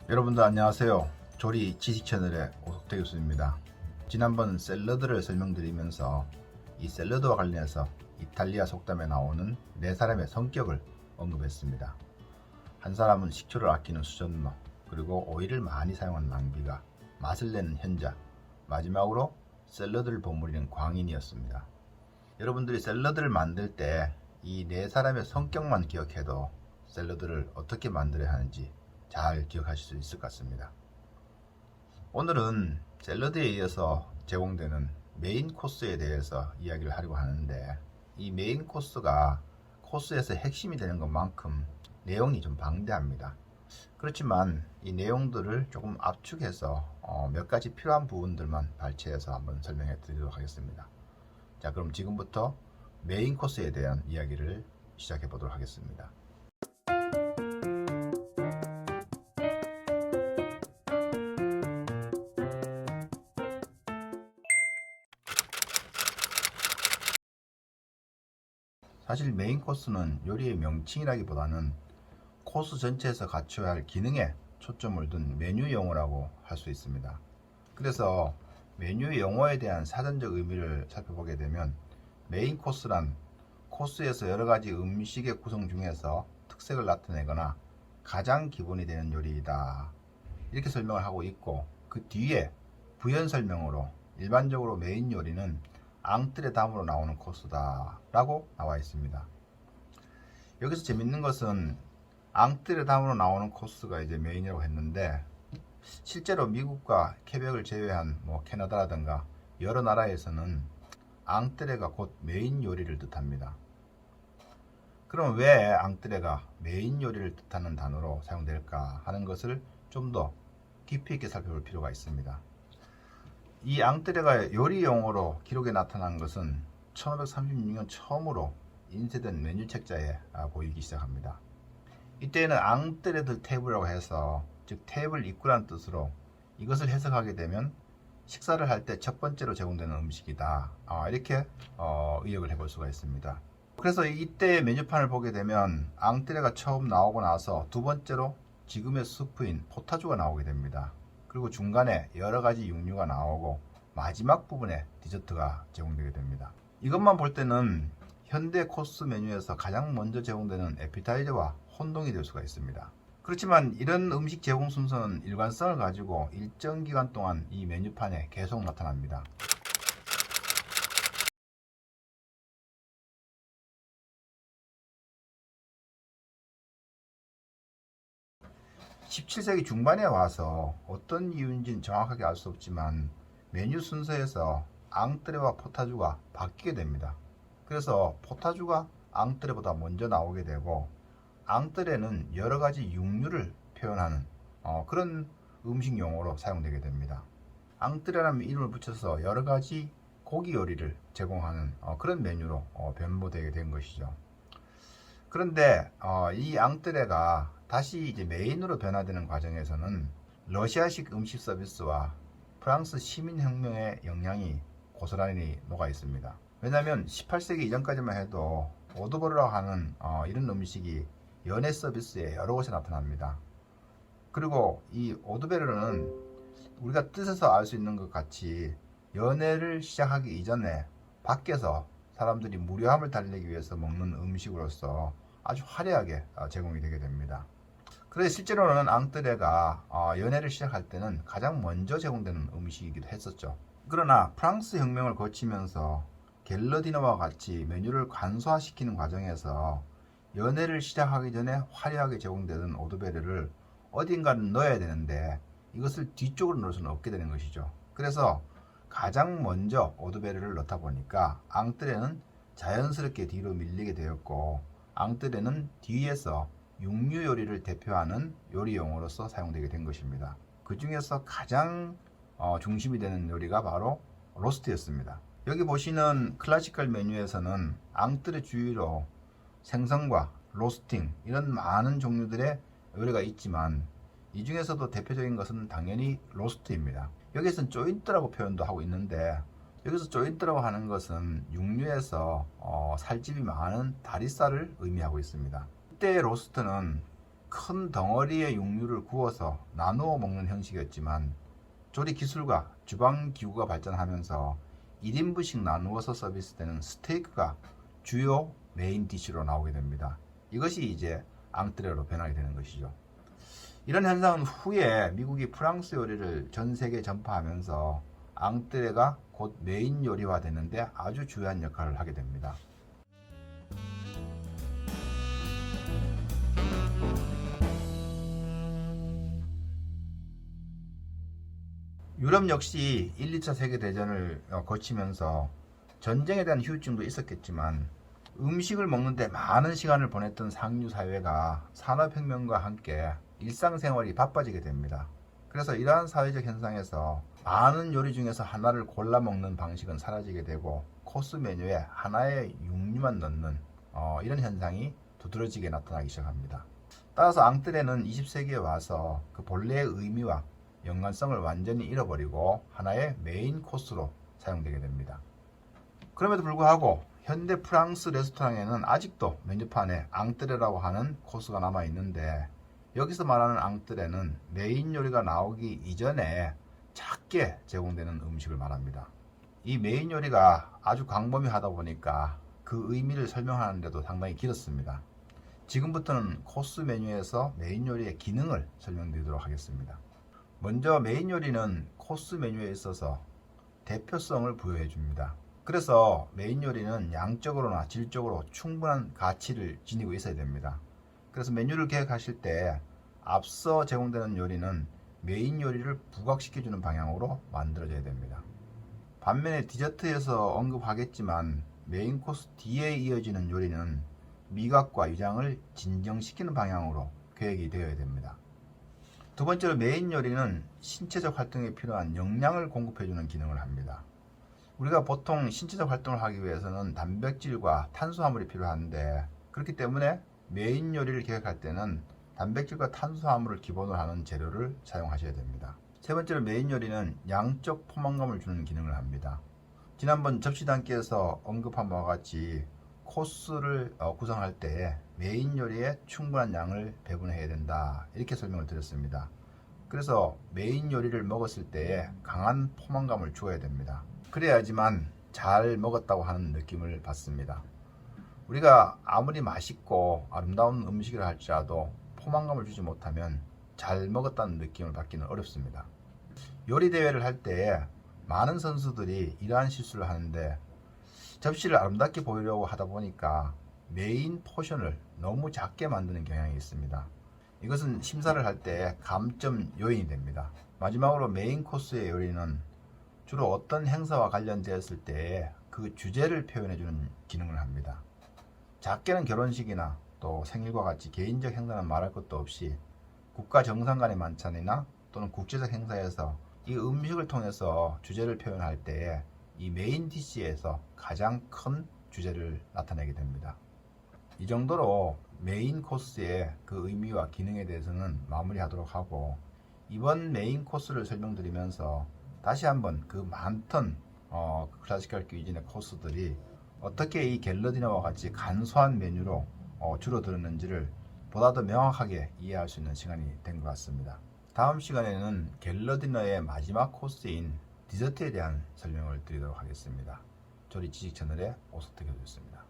여러분들 안녕하세요. 조리 지식 채널의 오석태 교수입니다. 지난번 샐러드를 설명드리면서 이 샐러드와 관련해서 이탈리아 속담에 나오는 네 사람의 성격을 언급했습니다. 한 사람은 식초를 아끼는 수전노, 그리고 오일을 많이 사용하는 낭비가, 맛을 내는 현자, 마지막으로 샐러드를 버무리는 광인이었습니다. 여러분들이 샐러드를 만들 때 이 네 사람의 성격만 기억해도 샐러드를 어떻게 만들어야 하는지 잘 기억하실 수 있을 것 같습니다. 오늘은 샐러드에 이어서 제공되는 메인 코스에 대해서 이야기를 하려고 하는데, 이 메인 코스가 코스에서 핵심이 되는 것만큼 내용이 좀 방대합니다. 그렇지만 이 내용들을 조금 압축해서 몇 가지 필요한 부분들만 발췌해서 한번 설명해 드리도록 하겠습니다. 자, 그럼 지금부터 메인 코스에 대한 이야기를 시작해 보도록 하겠습니다. 사실 메인 코스는 요리의 명칭이라기보다는 코스 전체에서 갖춰야 할 기능에 초점을 둔 메뉴 용어라고 할 수 있습니다. 그래서 메뉴 용어에 대한 사전적 의미를 살펴보게 되면, 메인 코스란 코스에서 여러 가지 음식의 구성 중에서 특색을 나타내거나 가장 기본이 되는 요리이다, 이렇게 설명을 하고 있고, 그 뒤에 부연 설명으로 일반적으로 메인 요리는 앙뜨레 다음으로 나오는 코스다 라고 나와 있습니다. 여기서 재밌는 것은 앙뜨레 다음으로 나오는 코스가 이제 메인이라고 했는데, 실제로 미국과 케벡을 제외한 캐나다라든가 여러 나라에서는 앙뜨레가 곧 메인 요리를 뜻합니다. 그럼 왜 앙뜨레가 메인 요리를 뜻하는 단어로 사용될까 하는 것을 좀 더 깊이 있게 살펴볼 필요가 있습니다. 이 앙뜨레가 요리 용어로 기록에 나타난 것은 1536년 처음으로 인쇄된 메뉴 책자에 보이기 시작합니다. 이때에는 앙뜨레드 테이블이라고 해서, 즉 테이블 입구라는 뜻으로, 이것을 해석하게 되면 식사를 할 때 첫 번째로 제공되는 음식이다, 이렇게 의역을 해볼 수가 있습니다. 그래서 이때 메뉴판을 보게 되면 앙뜨레가 처음 나오고 나서 두 번째로 지금의 수프인 포타주가 나오게 됩니다. 그리고 중간에 여러 가지 육류가 나오고 마지막 부분에 디저트가 제공되게 됩니다. 이것만 볼 때는 현대 코스 메뉴에서 가장 먼저 제공되는 에피타이저와 혼동이 될 수가 있습니다. 그렇지만 이런 음식 제공 순서는 일관성을 가지고 일정 기간 동안 이 메뉴판에 계속 나타납니다. 17세기 중반에 와서 어떤 이유인지는 정확하게 알 수 없지만 메뉴 순서에서 앙뜨레와 포타주가 바뀌게 됩니다. 그래서 포타주가 앙뜨레보다 먼저 나오게 되고, 앙뜨레는 여러 가지 육류를 표현하는 그런 음식 용어로 사용되게 됩니다. 앙뜨레라는 이름을 붙여서 여러 가지 고기 요리를 제공하는 그런 메뉴로 변모되게 된 것이죠. 그런데 이 앙뜨레가 다시 이제 메인으로 변화되는 과정에서는 러시아식 음식 서비스와 프랑스 시민혁명의 영향이 고스란히 녹아 있습니다. 왜냐하면 18세기 이전까지만 해도 오드보르라고 하는 이런 음식이 연회 서비스에 여러 곳에 나타납니다. 그리고 이 오드베르는 우리가 뜻에서 알 수 있는 것 같이 연회를 시작하기 이전에 밖에서 사람들이 무료함을 달래기 위해서 먹는 음식으로서 아주 화려하게 제공이 되게 됩니다. 그래서 실제로는 앙뜨레가 연회를 시작할 때는 가장 먼저 제공되는 음식이기도 했었죠. 그러나 프랑스 혁명을 거치면서 갤러디너와 같이 메뉴를 간소화시키는 과정에서 연회를 시작하기 전에 화려하게 제공되던 오드베르를 어딘가는 넣어야 되는데 이것을 뒤쪽으로 넣을 수는 없게 되는 것이죠. 그래서 가장 먼저 오드베르를 넣다 보니까 앙뜨레는 자연스럽게 뒤로 밀리게 되었고, 앙뜨레는 뒤에서 육류 요리를 대표하는 요리 용어로서 사용되게 된 것입니다. 그 중에서 가장 중심이 되는 요리가 바로 로스트였습니다. 여기 보시는 클래시컬 메뉴에서는 앙뜨레 주위로 생선과 로스팅, 이런 많은 종류들의 요리가 있지만 이 중에서도 대표적인 것은 당연히 로스트입니다. 여기서는 조인트라고 표현도 하고 있는데, 여기서 조인트라고 하는 것은 육류에서 살집이 많은 다리살을 의미하고 있습니다. 이때 로스트는 큰 덩어리의 육류를 구워서 나누어 먹는 형식이었지만 조리 기술과 주방 기구가 발전하면서 1인분씩 나누어서 서비스되는 스테이크가 주요 메인 디쉬로 나오게 됩니다. 이것이 이제 앙뜨레로 변하게 되는 것이죠. 이런 현상은 후에 미국이 프랑스 요리를 전 세계에 전파하면서 앙뜨레가 곧 메인 요리화 되는데 아주 중요한 역할을 하게 됩니다. 유럽 역시 1, 2차 세계대전을 거치면서 전쟁에 대한 후유증도 있었겠지만 음식을 먹는데 많은 시간을 보냈던 상류 사회가 산업혁명과 함께 일상생활이 바빠지게 됩니다. 그래서 이러한 사회적 현상에서 많은 요리 중에서 하나를 골라 먹는 방식은 사라지게 되고 코스 메뉴에 하나의 육류만 넣는 이런 현상이 두드러지게 나타나기 시작합니다. 따라서 앙뜨레는 20세기에 와서 그 본래의 의미와 연관성을 완전히 잃어버리고 하나의 메인 코스로 사용되게 됩니다. 그럼에도 불구하고 현대 프랑스 레스토랑에는 아직도 메뉴판에 앙뜨레라고 하는 코스가 남아 있는데 여기서 말하는 앙뜨레는 메인 요리가 나오기 이전에 작게 제공되는 음식을 말합니다. 이 메인 요리가 아주 광범위하다 보니까 그 의미를 설명하는데도 상당히 길었습니다. 지금부터는 코스 메뉴에서 메인 요리의 기능을 설명드리도록 하겠습니다. 먼저 메인 요리는 코스 메뉴에 있어서 대표성을 부여해 줍니다. 그래서 메인 요리는 양적으로나 질적으로 충분한 가치를 지니고 있어야 됩니다. 그래서 메뉴를 계획하실 때 앞서 제공되는 요리는 메인 요리를 부각시켜주는 방향으로 만들어져야 됩니다. 반면에 디저트에서 언급하겠지만 메인 코스 뒤에 이어지는 요리는 미각과 위장을 진정시키는 방향으로 계획이 되어야 됩니다. 두 번째로 메인 요리는 신체적 활동에 필요한 영양을 공급해주는 기능을 합니다. 우리가 보통 신체적 활동을 하기 위해서는 단백질과 탄수화물이 필요한데 그렇기 때문에 메인 요리를 계획할 때는 단백질과 탄수화물을 기본으로 하는 재료를 사용하셔야 됩니다. 세 번째로 메인 요리는 양적 포만감을 주는 기능을 합니다. 지난번 접시 단계에서 언급한 바와 같이 코스를 구성할 때 메인 요리에 충분한 양을 배분해야 된다 이렇게 설명을 드렸습니다. 그래서 메인 요리를 먹었을 때에 강한 포만감을 주어야 됩니다. 그래야지만 잘 먹었다고 하는 느낌을 받습니다. 우리가 아무리 맛있고 아름다운 음식이라 할지라도 포만감을 주지 못하면 잘 먹었다는 느낌을 받기는 어렵습니다. 요리 대회를 할 때 많은 선수들이 이러한 실수를 하는데 접시를 아름답게 보이려고 하다 보니까 메인 포션을 너무 작게 만드는 경향이 있습니다. 이것은 심사를 할 때 감점 요인이 됩니다. 마지막으로 메인 코스의 요리는 주로 어떤 행사와 관련되었을 때 그 주제를 표현해주는 기능을 합니다. 작게는 결혼식이나 또 생일과 같이 개인적 행사는 말할 것도 없이 국가 정상 간의 만찬이나 또는 국제적 행사에서 이 음식을 통해서 주제를 표현할 때 이 메인 디시에서 가장 큰 주제를 나타내게 됩니다. 이 정도로 메인 코스의 그 의미와 기능에 대해서는 마무리하도록 하고 이번 메인 코스를 설명드리면서 다시 한번 그 많던 클래시컬 퀴즈인의 코스들이 어떻게 이 갤러디너와 같이 간소한 메뉴로 줄어들었는지를 보다 더 명확하게 이해할 수 있는 시간이 된 것 같습니다. 다음 시간에는 갤러디너의 마지막 코스인 디저트에 대한 설명을 드리도록 하겠습니다. 조리 지식 채널의 오석태 교수였습니다.